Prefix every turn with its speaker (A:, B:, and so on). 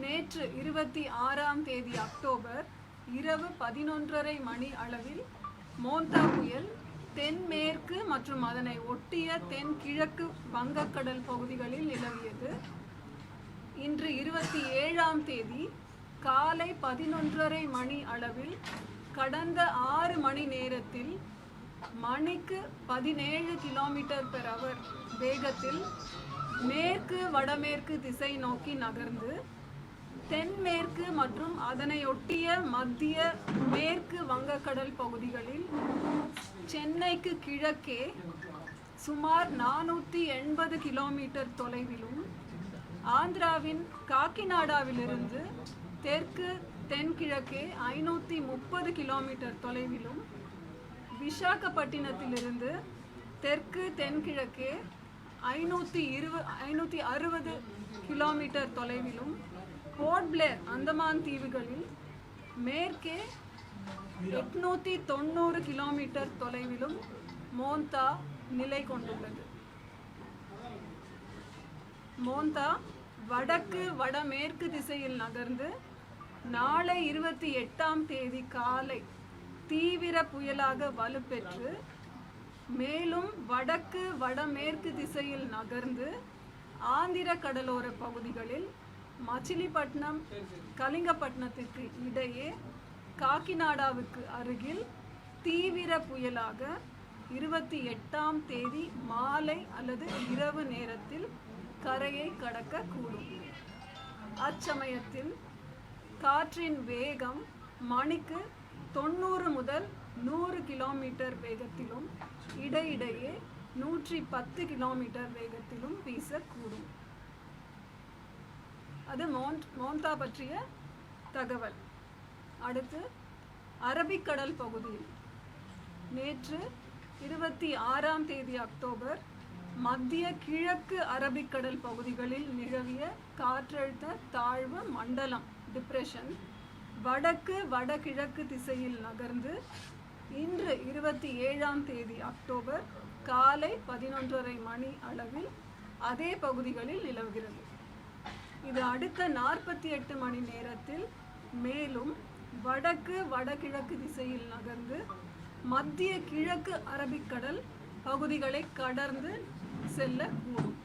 A: நேற்று 26ஆம் தேதி அக்டோபர் இரவு 11:30 மணி அளவில் மோந்தா புயல் தென்மேற்கு மற்றும் அதனை ஒட்டிய தென்கிழக்கு வங்கக்கடல் பகுதிகளில் நிலவியது. இன்று 27ஆம் தேதி காலை 11:30 மணி அளவில் கடந்த 6 மணி நேரத்தில் மணிக்கு 17 km/h வேகத்தில் மேற்கு வடமேற்கு திசை நோக்கி நகர்ந்து தென்மேற்கு மற்றும் அதனையொட்டிய மத்திய மேற்கு வங்கக்கடல் பகுதிகளில் சென்னைக்கு கிழக்கே சுமார் 480 கிலோமீட்டர் தொலைவிலும், ஆந்திராவின் காக்கிநாடாவிலிருந்து தெற்கு தென்கிழக்கே 530 கிலோமீட்டர் தொலைவிலும், விசாகப்பட்டினத்திலிருந்து தெற்கு தென்கிழக்கே 560 கிலோமீட்டர் தொலைவிலும், போர்ட் பிளேர் அந்தமான் தீவுகளில் மேற்கே 890 கிலோமீட்டர் தொலைவிலும் மோந்தா நிலை கொண்டுள்ளது. மோந்தா வடக்கு வடமேற்கு திசையில் நகர்ந்து நாளை 28ஆம் தேதி காலை தீவிர புயலாக வலுப்பெற்று மேலும் வடக்கு வடமேற்கு திசையில் நகர்ந்து ஆந்திர கடலோர பகுதிகளில் மச்சிலிப்பட்டினம் கலிங்கப்பட்டினத்திற்கு இடையே காக்கிநாடாவுக்கு அருகில் தீவிர புயலாக 28ஆம் தேதி மாலை அல்லது இரவு நேரத்தில் கரையை கடக்கக்கூடும். அச்சமயத்தில் காற்றின் வேகம் மணிக்கு 90 முதல் 100 கிலோமீட்டர் வேகத்திலும் இடையிடையே 110 கிலோமீட்டர் வேகத்திலும் வீசக்கூடும். அது மோந்தா பற்றிய தகவல். அடுத்து அரபிக்கடல் பகுதியில் நேற்று 26ஆம் தேதி அக்டோபர் மத்திய கிழக்கு அரபிக்கடல் பகுதிகளில் நிலவிய காற்றழுத்த தாழ்வு மண்டலம் டிப்ரெஷன் வடக்கு வடகிழக்கு திசையில் நகர்ந்து இன்று 27ஆம் தேதி அக்டோபர் காலை 11:30 மணி அளவில் அதே பகுதிகளில் நிலவுகிறது. இது அடுத்த 48 மணி நேரத்தில் மேலும் வடக்கு வடகிழக்கு திசையில் நகர்ந்து மத்திய கிழக்கு அரபிக்கடல் பகுதிகளை கடந்து செல்லக்கூடும்.